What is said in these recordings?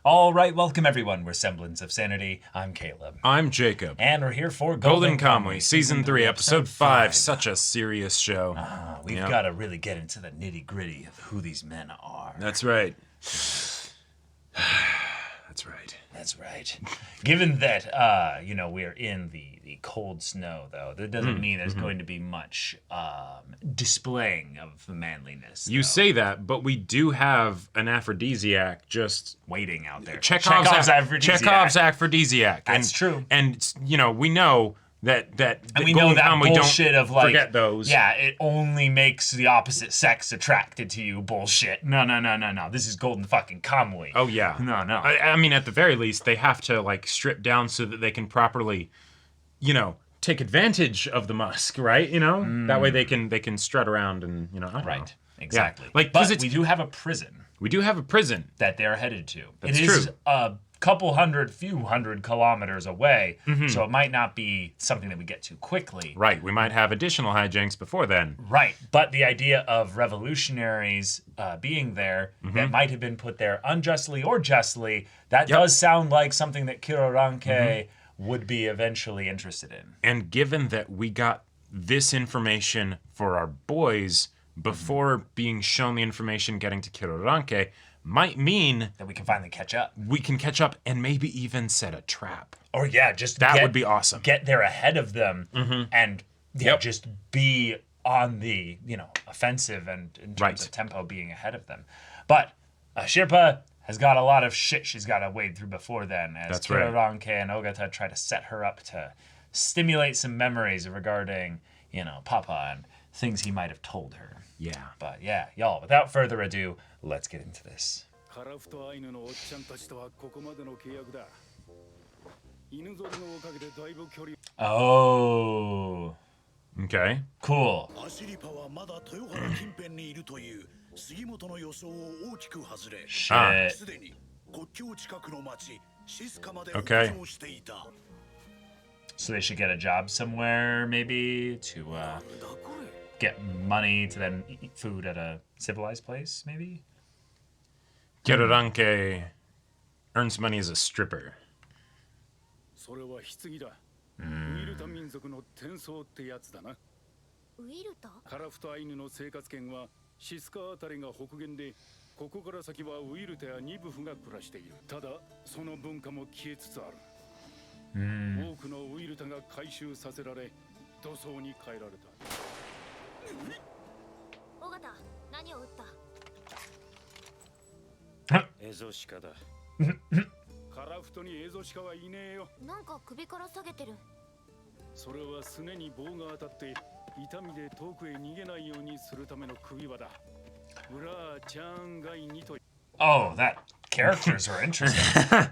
All right, welcome everyone. We're Semblance of Sanity. I'm Caleb. I'm Jacob. And we're here for Golden Kamuy, Season 3, Episode 5. Such a serious show. We've got to really get into the nitty-gritty of who these men are. That's right. That's right. That's right. Given that, we're in the cold snow, though, that doesn't mean there's going to be much displaying of manliness. You say that, but we do have an aphrodisiac just waiting out there. Chekhov's aphrodisiac. That's true. And, we know that and we know that bullshit of like, forget those. Yeah, it only makes the opposite sex attracted to you bullshit. No. This is Golden fucking Kamuy. Oh, yeah. No. I mean, at the very least, they have to, strip down so that they can properly, take advantage of the musk, right? That way they can strut around and, I don't know. Exactly. Yeah. But we do have a prison. We do have a prison. That they're headed to. That's it is true. A few hundred kilometers away, so it might not be something that we get to quickly. Right, we might have additional hijinks before then. Right, but the idea of revolutionaries being there that might have been put there unjustly or justly, that does sound like something that Kiroranke would be eventually interested in. And given that we got this information for our boys before being shown the information getting to Kiroranke, might mean that we can finally catch up. We can catch up and maybe even set a trap. Or just that would be awesome. Get there ahead of them and just be on the offensive and in terms of tempo being ahead of them. But Shirpa has got a lot of shit she's got to wade through before then, as Kiroranke and Ogata try to set her up to stimulate some memories regarding Papa and things he might have told her. Yeah. But y'all, without further ado, let's get into this. Oh. Okay. Cool. Shit. Okay. So they should get a job somewhere, maybe, to get money to then eat food at a civilized place, maybe? Kiroranke earns money as a stripper. Oh, that characters are interesting.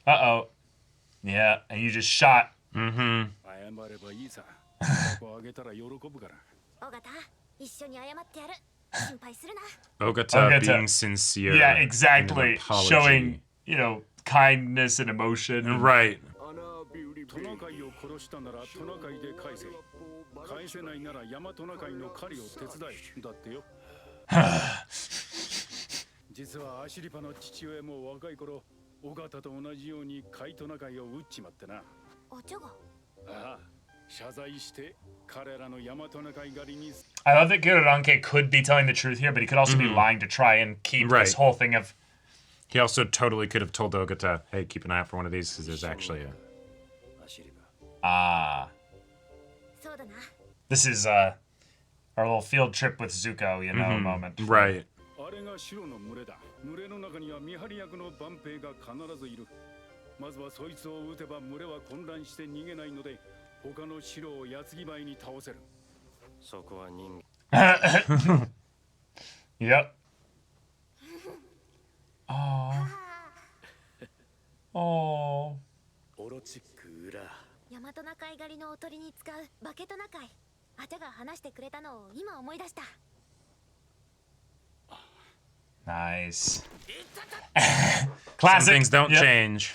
Uh-oh. Yeah, and you just shot. Ogata being sincere. Yeah, exactly. Showing, kindness and emotion. Right. I love that Kiroranke could be telling the truth here, but he could also be lying to try and keep this whole thing of... He also totally could have told Ogata, hey, keep an eye out for one of these, because there's actually a... This is our little field trip with Zuko, moment. Right. Yep. Aww. Aww. 大和中海狩りのおとりに使うバケトナカイ。あてが話してくれたのを今思い出した。Nice. Some Classic. things don't Yep. change.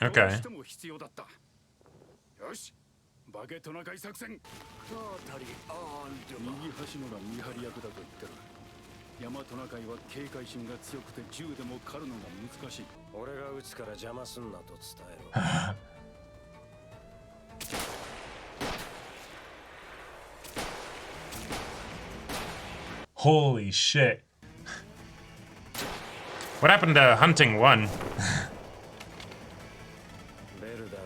Okay. バケトナカイ作戦右端のが見張り役だと言ってる大和ナカイは警戒心が強くて銃でも狩るのが難しい俺が撃つから邪魔すんなと伝えろ Holy shit. What happened to hunting 1? ベルダン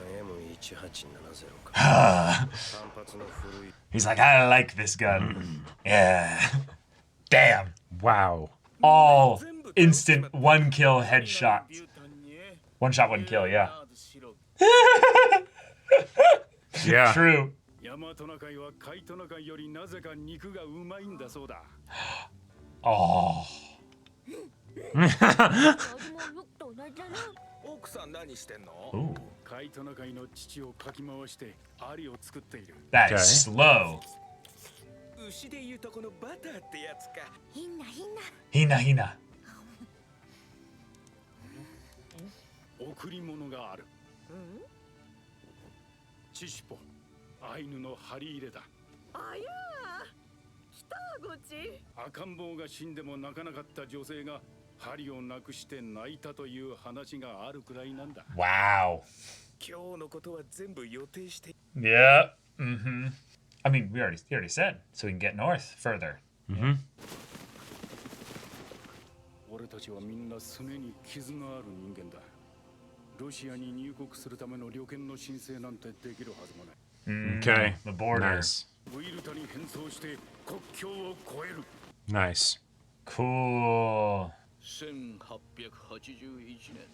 M1870 か He's like, I like this gun. Yeah. Damn. Wow. All instant one kill headshots. One shot, one kill, yeah. Yeah. True. 大和ナカイはカイトナカイよりなぜか肉がうまいんだそうだ Oh. 奥さん何してんの Ooh. カイトナカイの父をかき回してアリを作っている That's Okay. slow. 牛でいうとこのバターってやつか ひんなひんな Hina hina. 贈り物があるチシポアイヌの針入れだあやー来たごち赤ん坊が死んでも泣かなかった女性が針をなくして泣いたという話があるくらいなんだ Wow. 今日のことは全部予定して Yeah. Mm-hmm. I mean, he already said, so we can get north further. 俺たちはみんなすねに傷のある人間だロシアに入国するための旅券の申請なんてできるはずもない Okay. The border. Nice. ウイルタに変装して国境を越える Nice. Cool. 1881年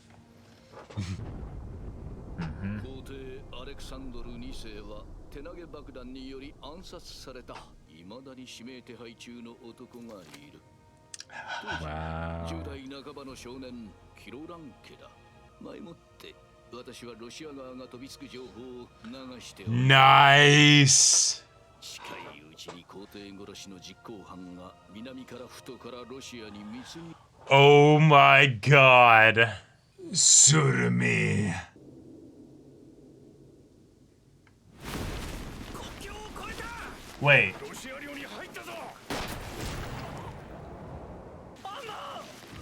皇帝アレクサンドル2世は手投げ爆弾により暗殺された未だに指名手配中の男がいる Wow. 10代半ばの少年キロラン家だ前もって私はロシア側が飛びつく情報を流しておる Nice. 近いうちに皇帝殺しの実行犯が南から太からロシアに密に Oh my god. Surumi. 国境を越えた Wait. ロシア領に入ったぞ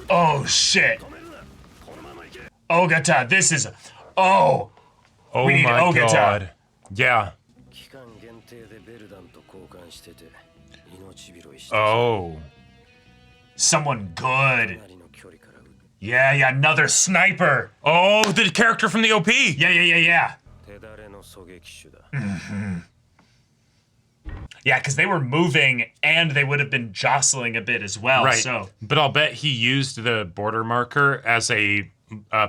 Oh, shit. 止めるなこのまま行け Ogata, this is... Oh. Oh We need my Ogata. god. Yeah. 期間限定でベルダンと交換してて命拾いして Oh. Someone good. なりの距離から撃つ Yeah, yeah, another sniper. Oh, the character from the OP. Yeah, yeah, yeah, yeah. 手だれの狙撃手だ Yeah, because they were moving and they would have been jostling a bit as well. Right. So, But I'll bet he used the border marker as a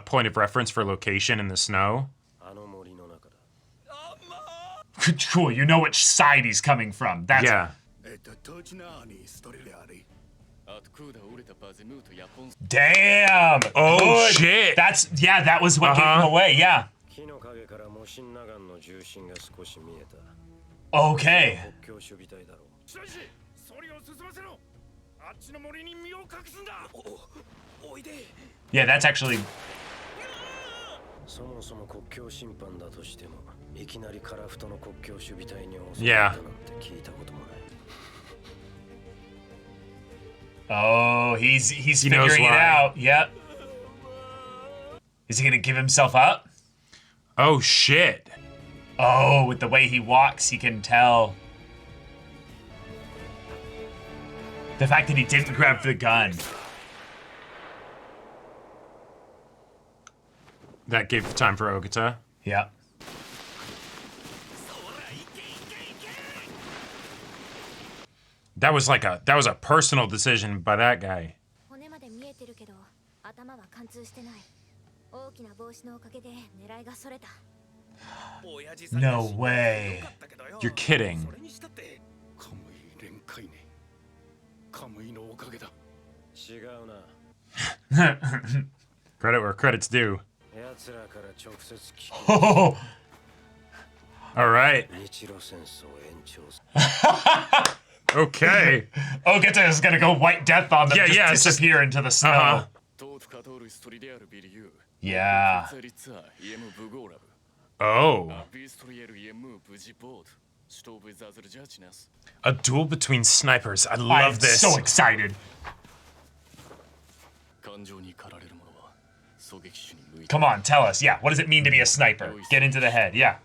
point of reference for location in the snow. あの森の中だ cool. You know which side he's coming from. That's Yeah. トチナーにストレレアリあとクーダ折れたバゼムーとヤポン Damn. Oh, Good. shit. That was what gave him away. Yeah. 木の陰からモシンナガンの重心が少し見えた Okay. 国境守備隊だろう白石それを進ませろあっちの森に身を隠すんだおいで Yeah, that's actually そもそも国境審判だとしてもいきなりカラフトの国境守備隊に襲 Yeah. われたなんて聞いたこともない Oh, he's He knows figuring it why. out. Yep. Is he gonna give himself up? Oh shit. Oh, with the way he walks, he can tell. The fact that he didn't grab the gun. That gave time for Ogata. Yep. That was a personal decision by that guy. 骨まで見えてるけど頭は貫通してない大きな帽子のおかげで狙いがそれた No way. You're kidding. それにしたってカムイ連会ねカムイのおかげだ違うな Credit where credit's due. 奴らから直接聞 Oh, All right. く日露戦争延長 Okay. Ogata is gonna go White Death on them, Yeah, just yeah, it's just- disappear into the snow. Uh-huh. Yeah. Oh. A duel between snipers. I love I'm this. so excited. Come on, tell us. Yeah, what does it mean to be a sniper? Get into the head. Yeah.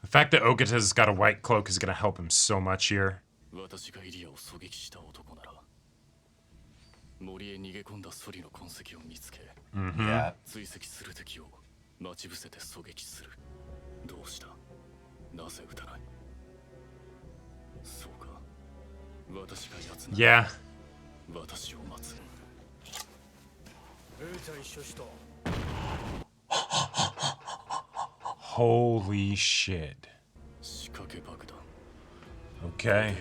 The fact that Ogata's got a white cloak is going to help him so much here. Yeah. Yeah. Holy shit. Okay.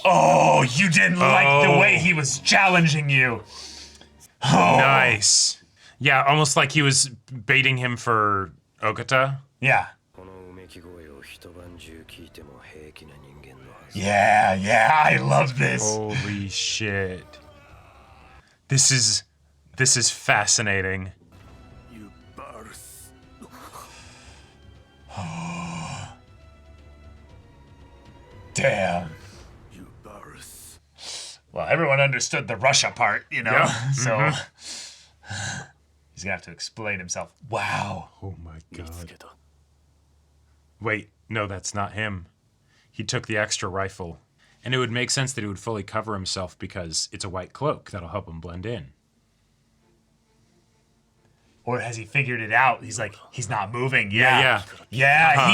Oh, you didn't like the way he was challenging you. Oh. Nice. Yeah, almost like he was baiting him for Ogata. Yeah. Yeah, I love this. Holy shit. This is fascinating. Damn. Well, everyone understood the Russia part, you know? Yeah. So he's gonna have to explain himself. Wow. Oh my god. Wait, no, that's not him. He took the extra rifle. And it would make sense that he would fully cover himself because it's a white cloak that'll help him blend in. Or has he figured it out? He's like, he's not moving. Yeah. Yeah,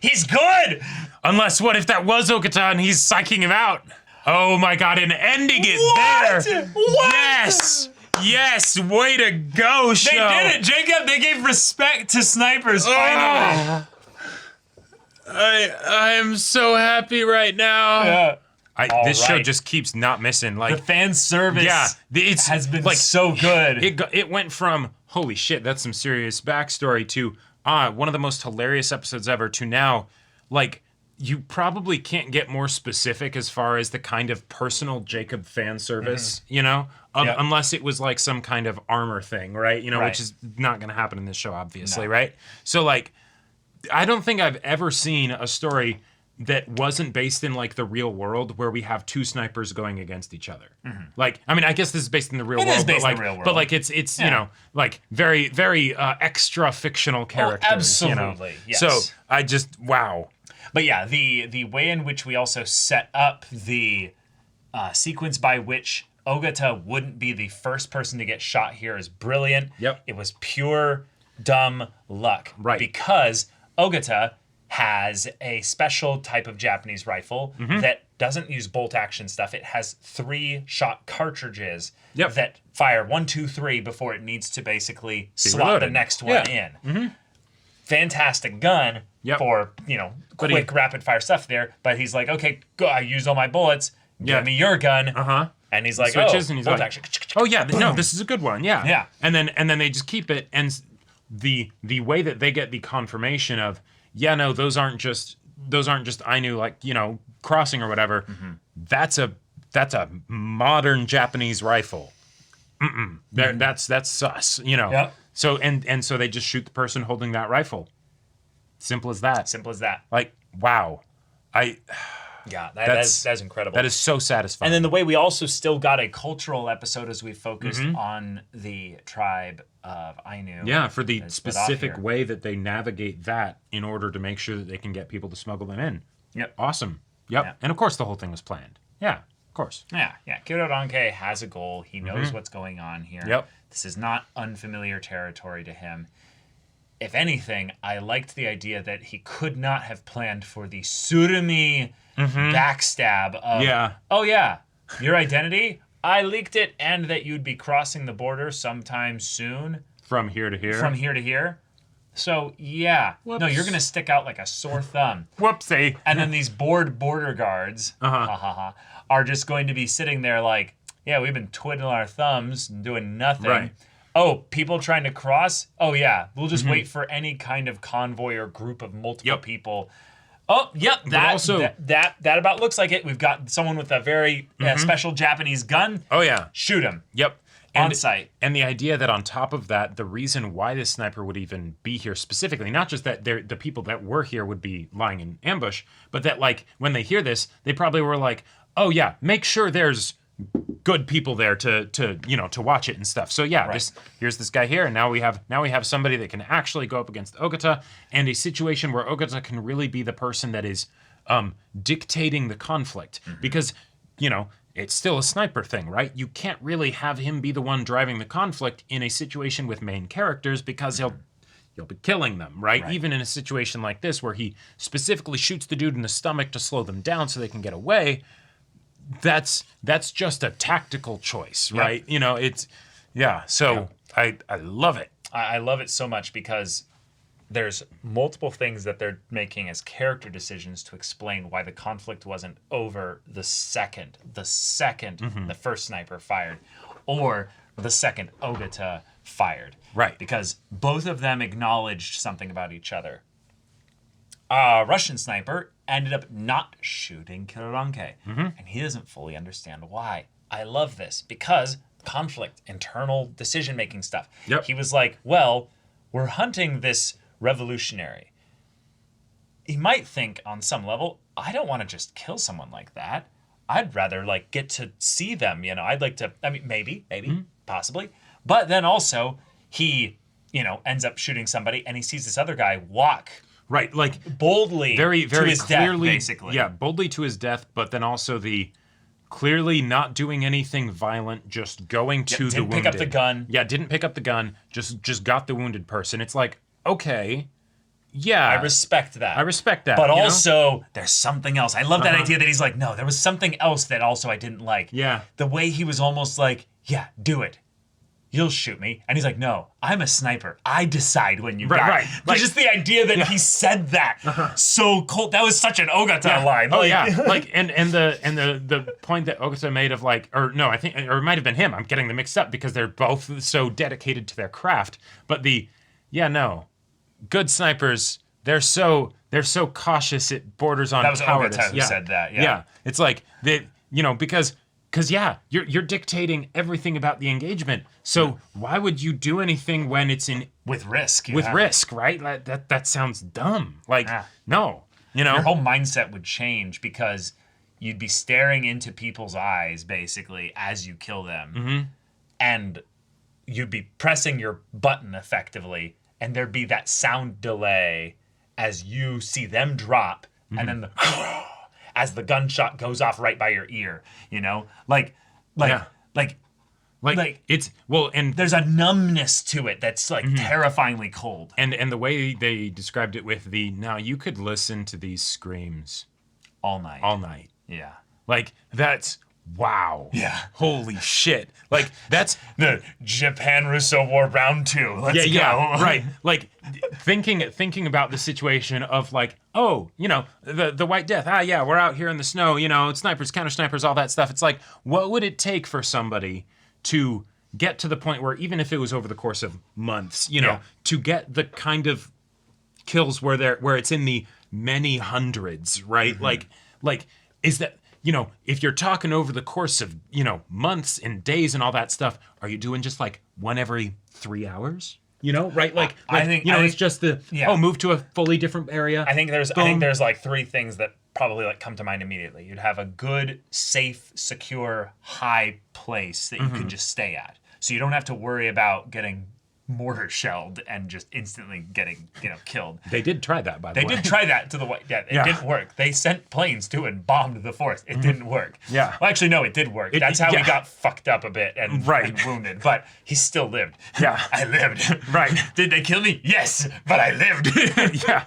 he's good. Unless, what if that was Ogata and he's psyching him out? Oh my god, and ending it What? there. What? Yes. Yes, way to go, show. They did it, Jacob. They gave respect to snipers finally. I am so happy right now. Yeah. This show right. just keeps not missing. Like The fan service it's has been like so good. It went from holy shit, that's some serious backstory to one of the most hilarious episodes ever to now, like you probably can't get more specific as far as the kind of personal Jacob fan service, you know, unless it was like some kind of armor thing, right? You know, Right. which is not going to happen in this show, obviously, right? So like, I don't think I've ever seen a story that wasn't based in like the real world where we have two snipers going against each other. Like, I mean, I guess this is based in the real world, is based but in like, the real world. but like it's you know, like very, very extra fictional characters. absolutely, You know? yes. So I just, wow. But yeah, the way in which we also set up the sequence by which Ogata wouldn't be the first person to get shot here is brilliant. Yep. It was pure dumb luck. Right. Because Ogata has a special type of Japanese rifle that doesn't use bolt action stuff. It has 3-shot cartridges that fire 1, 2, 3 before it needs to basically slot reloaded. the next one in. Fantastic gun for, you know, quick rapid fire stuff there. But he's like, okay, go, I used all my bullets. Give me your gun. And he's like, Switches oh, and he's bolt like, action. oh yeah, no, this is a good one. Yeah. Yeah. And then they just keep it, and the way that they get the confirmation of, yeah, no, those aren't just I knew, like, you know, crossing or whatever. That's a modern Japanese rifle. That's sus, you know. Yep. So and so they just shoot the person holding that rifle. Simple as that. Simple as that. Like, wow. Yeah, that's incredible. That is so satisfying. And then the way we also still got a cultural episode as we focused on the tribe of Ainu. Yeah, for the It's split off specific here. way that they navigate that in order to make sure that they can get people to smuggle them in. Yep. Awesome. Yep. Yeah. And of course the whole thing was planned. Yeah, of course. Yeah. Kiroranke has a goal. He knows what's going on here. Yep. This is not unfamiliar territory to him. If anything, I liked the idea that he could not have planned for the Surumi backstab of, oh yeah, your identity, I leaked it, and that you'd be crossing the border sometime soon. From here to here. From here to here. So, yeah. No, Whoops. you're going to stick out like a sore thumb. Whoopsie. And then these bored border guards are just going to be sitting there like, yeah, we've been twiddling our thumbs and doing nothing. Right. Oh, people trying to cross? Oh, yeah. We'll just wait for any kind of convoy or group of multiple people. Oh, yep. That about looks like it. We've got someone with a very special Japanese gun. Oh, yeah. Shoot him. Yep. On site. And the idea that on top of that, the reason why this sniper would even be here specifically, not just that the people that were here would be lying in ambush, but that like when they hear this, they probably were like, oh yeah, make sure there's good people there to watch it and stuff. So yeah, here's this guy here, and now we have somebody that can actually go up against Ogata, and a situation where Ogata can really be the person that is dictating the conflict, because it's still a sniper thing, right? You can't really have him be the one driving the conflict in a situation with main characters, because he'll be killing them, right? Even in a situation like this where he specifically shoots the dude in the stomach to slow them down so they can get away, that's just a tactical choice, right? It's so I love it. I love it so much because there's multiple things that they're making as character decisions to explain why the conflict wasn't over the second the first sniper fired, or the second Ogata fired. Right. Because both of them acknowledged something about each other. Russian sniper ended up not shooting Kiranke, and he doesn't fully understand why. I love this because conflict, internal decision-making stuff. Yep. He was like, well, we're hunting this revolutionary. He might think on some level, I don't want to just kill someone like that. I'd rather like get to see them, I'd like to, maybe, possibly. But then also he, ends up shooting somebody, and he sees this other guy walk like boldly very to his clearly, death, basically. Yeah, boldly to his death, but then also the clearly not doing anything violent, just going to the wounded. Didn't pick up the gun. Yeah, didn't pick up the gun, just got the wounded person. It's like, okay, yeah. I respect that. But also, there's something else. I love that idea that he's like, no, there was something else that also I didn't like. Yeah. The way he was almost like, yeah, do it. You'll shoot me. And he's like, no, I'm a sniper. I decide when you die. Right. Like, just the idea that he said that so cold. That was such an Ogata line. Oh yeah. Like and the point that Ogata made of like, or no, I think, or it might have been him. I'm getting them mixed up because they're both so dedicated to their craft. But good snipers, they're so cautious it borders on cowardice. That was Ogata who said that. Yeah. It's like because you're dictating everything about the engagement. So why would you do anything when it's in with risk? Risk, right? That sounds dumb. Like no, your whole mindset would change because you'd be staring into people's eyes basically as you kill them, and you'd be pressing your button effectively, and there'd be that sound delay as you see them drop, and then as the gunshot goes off right by your ear, it's and there's a numbness to it that's like terrifyingly cold. And the way they described it with now you could listen to these screams all night. Yeah. Like that's wow. Yeah. Holy shit. Like that's the Japan-Russo War round 2. Let's go. Right. Like thinking about the situation of like, oh, the White Death. We're out here in the snow, snipers, counter snipers, all that stuff. It's like, what would it take for somebody to get to the point where even if it was over the course of months, to get the kind of kills where it's in the many hundreds, right? Like is that if you're talking over the course of, months and days and all that stuff, are you doing just like one every 3 hours? Right? Like I think it's just move to a fully different area. I think there's like 3 things that probably like come to mind immediately. You'd have a good, safe, secure, high place that you could just stay at. So you don't have to worry about getting mortar shelled and just instantly getting killed. They did try that, by the way. They did try that to the White Death. It didn't work. They sent planes to and bombed the forest. It didn't work. Yeah. Well, actually, no, it did work. That's how he got fucked up a bit and wounded. But he still lived. Yeah. I lived. Right. Did they kill me? Yes, but I lived. Yeah.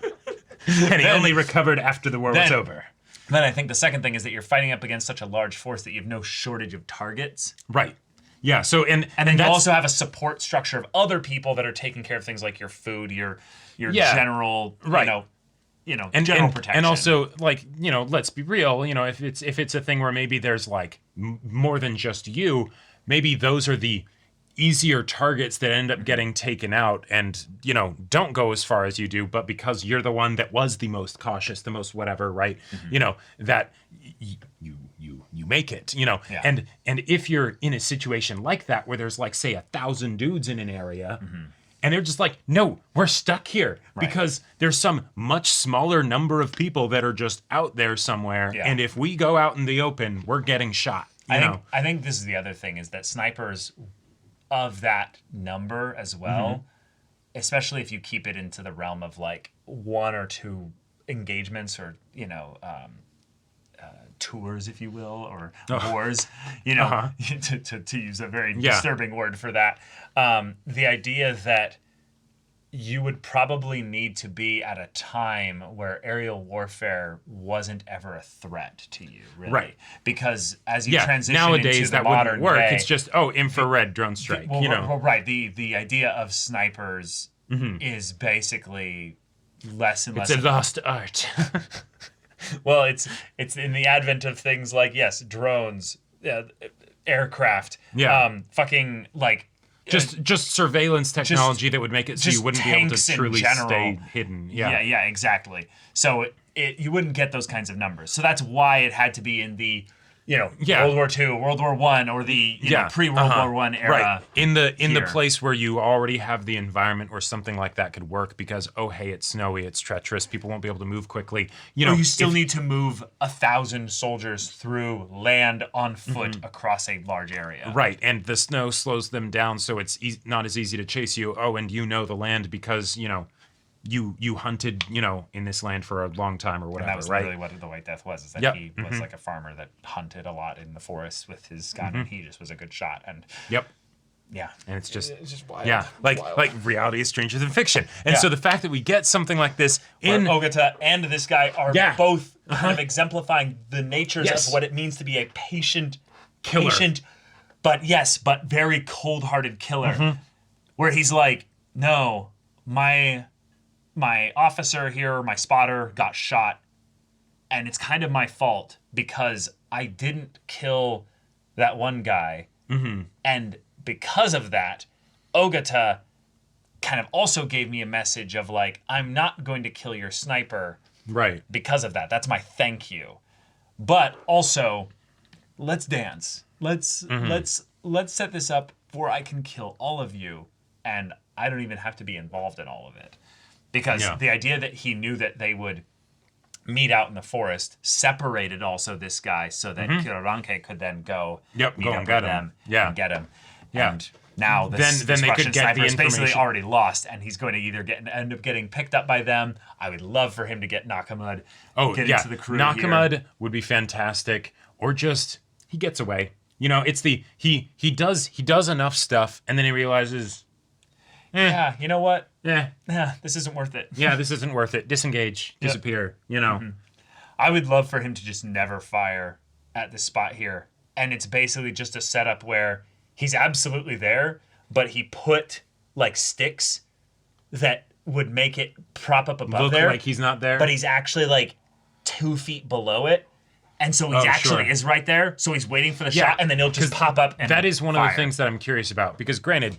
And he only recovered after the war was over. Then I think the second thing is that you're fighting up against such a large force that you have no shortage of targets. Right. Yeah. So and then you also have a support structure of other people that are taking care of things like your food, your general, general protection. And also, like, let's be real. If it's a thing where maybe there's like more than just you, maybe those are the easier targets that end up getting taken out and, you know, don't go as far as you do, but because you're the one that was the most cautious, the most whatever, right? You know, that you make it, you know. Yeah. And if you're in a situation like that where there's like, say, 1,000 dudes in an area, and they're just like, no, we're stuck here because there's some much smaller number of people that are just out there somewhere. Yeah. And if we go out in the open, we're getting shot. I think this is the other thing, is that snipers of that number as well, especially if you keep it into the realm of like 1 or 2 engagements or, you know, tours, if you will, or wars, you know, to use a very disturbing word for that. The idea that you would probably need to be at a time where aerial warfare wasn't ever a threat to you, really. Right. Because as you transition nowadays into the that modern wouldn't work. day, It's just, infrared drone strike, you know. Well, right. The idea of snipers is basically less and less. It's a lost art. Well, it's in the advent of things like, yes, drones, aircraft, fucking like just surveillance technology that would make it so you wouldn't be able to truly stay hidden. Yeah, exactly. So you wouldn't get those kinds of numbers. So that's why it had to be in the, you know, World War II, World War I, or the pre-World War I era. Right. In the place where you already have the environment where something like that could work because, oh, hey, it's snowy, it's treacherous, people won't be able to move quickly. You know, you still need to move 1,000 soldiers through land on foot across a large area. Right, and the snow slows them down, so it's not as easy to chase you. Oh, and you know the land because, you know, you hunted, you know, in this land for a long time or whatever, and that was right? really what the White Death was, is that he was like a farmer that hunted a lot in the forest with his gun, and he just was a good shot. And yeah, and it's just wild. Yeah, like reality is stranger than fiction. And so the fact that we get something like this where in Ogata and this guy are both kind of exemplifying the natures of what it means to be a patient killer, but very cold-hearted killer, where he's like, no, my officer here, my spotter, got shot, and it's kind of my fault because I didn't kill that one guy. And because of that, Ogata kind of also gave me a message of like, I'm not going to kill your sniper. Right. Because of that. That's my thank you. But also, let's dance. Let's set this up where I can kill all of you, and I don't even have to be involved in all of it. Because the idea that he knew that they would meet out in the forest separated also this guy so that Kiraranke could then go meet up with them and get him. Yeah. And now this then they Russian could get sniper the is basically information. already lost, and he's going to either end up getting picked up by them. I would love for him to get Nakamud. Get into the crew Nakamud here. would be fantastic, or just he gets away. You know, it's the he does enough stuff, and then he realizes, yeah, you know what? Yeah, this isn't worth it. Yeah, this isn't worth it. Disengage, disappear. You know, I would love for him to just never fire at this spot here, and it's basically just a setup where he's absolutely there, but he put like sticks that would make it prop up above look there, like he's not there, but he's actually like 2 feet below it. And so he actually is right there. So he's waiting for the shot, and then he'll just pop up and that is one fire. of the things that I'm curious about. Because granted,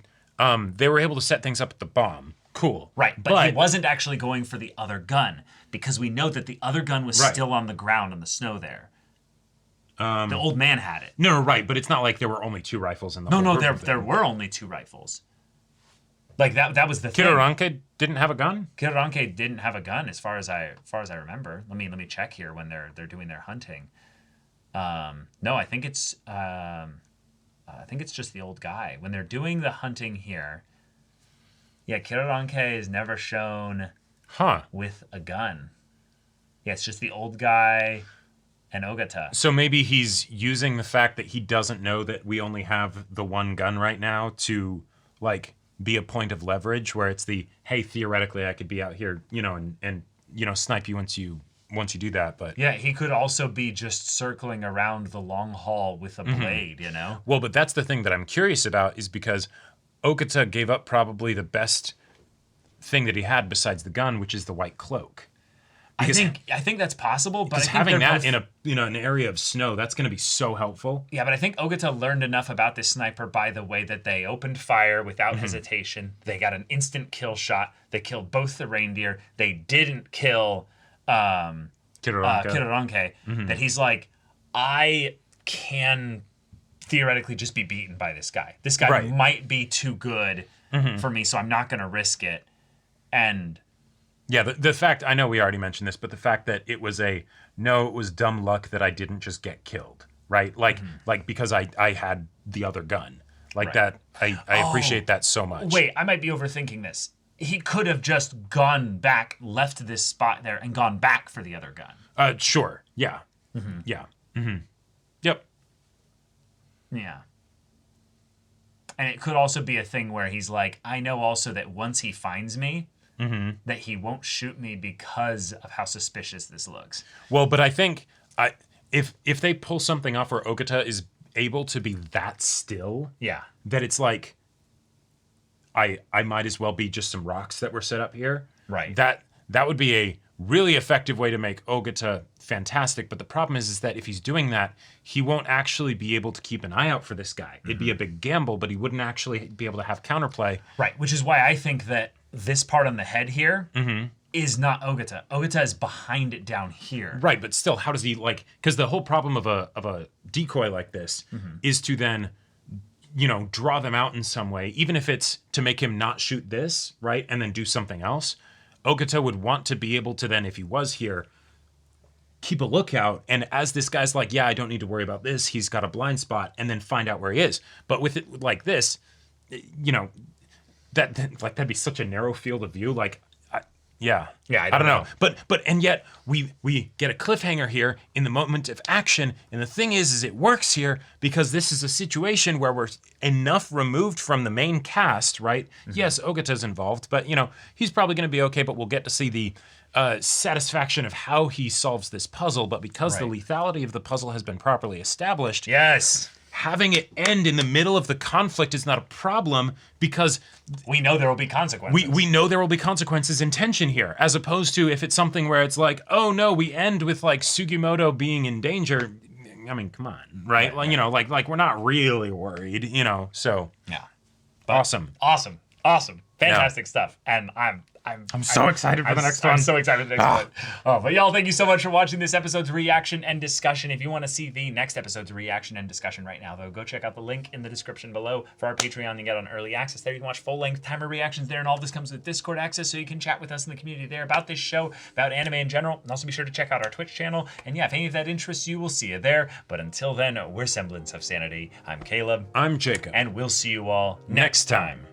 they were able to set things up at the bomb. Cool. Right, but he wasn't actually going for the other gun, because we know that the other gun was still on the ground in the snow there. The old man had it. No, right, but it's not like there were only 2 rifles in the whole group of them. There were only 2 rifles. Like that was the thing. Kiraranke didn't have a gun? Kiraranke didn't have a gun as far as I remember. Let me check here when they're doing their hunting. No, I think it's just the old guy. When they're doing the hunting here, Kiraranke is never shown with a gun. Yeah, it's just the old guy and Ogata. So maybe he's using the fact that he doesn't know that we only have the one gun right now to like be a point of leverage, where it's the, hey, theoretically I could be out here, you know, and you know, snipe you once you do that. But yeah, he could also be just circling around the long hall with a blade, you know? Well, but that's the thing that I'm curious about, is because Ogata gave up probably the best thing that he had besides the gun, which is the white cloak. I think that's possible, but I think having that both, in an area of snow, that's going to be so helpful. Yeah, but I think Ogata learned enough about this sniper by the way that they opened fire without hesitation. They got an instant kill shot. They killed both the reindeer. They didn't kill Kiroranke. That he's like, I can theoretically just be beaten by this guy. This guy might be too good for me, so I'm not going to risk it. And yeah, the fact, I know we already mentioned this, but the fact that it was it was dumb luck that I didn't just get killed, right? Like because I had the other gun. Like that, I appreciate that so much. Wait, I might be overthinking this. He could have just gone back, left this spot there, and gone back for the other gun. Sure. Yeah. Yeah. Yep. Yeah. And it could also be a thing where he's like, I know also that once he finds me, that he won't shoot me because of how suspicious this looks. Well, but I think if they pull something off where Ogata is able to be that still, that it's like, I might as well be just some rocks that were set up here. Right. That would be a really effective way to make Ogata fantastic. But the problem is that if he's doing that, he won't actually be able to keep an eye out for this guy. It'd be a big gamble, but he wouldn't actually be able to have counterplay. Right, which is why I think that this part on the head here is not Ogata. Ogata is behind it down here. Right, but still, how does he because the whole problem of a decoy like this is to then, draw them out in some way, even if it's to make him not shoot this, right, and then do something else. Ogata would want to be able to then, if he was here, keep a lookout, and as this guy's like, yeah, I don't need to worry about this, he's got a blind spot, and then find out where he is. But with it like this, that'd be such a narrow field of view. I don't know. But and yet we get a cliffhanger here in the moment of action, and the thing is it works here because this is a situation where we're enough removed from the main cast, right? Yes, Ogata's involved, but he's probably going to be okay. But we'll get to see the satisfaction of how he solves this puzzle. But because the lethality of the puzzle has been properly established, having it end in the middle of the conflict is not a problem because we know there will be consequences. We know there will be consequences in tension here, as opposed to if it's something where it's like, oh no, we end with like Sugimoto being in danger. I mean, come on, right? Like we're not really worried, So yeah, awesome, fantastic stuff, and I'm so excited for the next one. I'm so excited for the next one. Oh, but y'all, thank you so much for watching this episode's reaction and discussion. If you want to see the next episode's reaction and discussion right now, though, go check out the link in the description below for our Patreon. You get on early access there. You can watch full-length timer reactions there, and all this comes with Discord access, so you can chat with us in the community there about this show, about anime in general, and also be sure to check out our Twitch channel. And yeah, if any of that interests you, we'll see you there. But until then, we're Semblance of Sanity. I'm Caleb. I'm Jacob. And we'll see you all next time.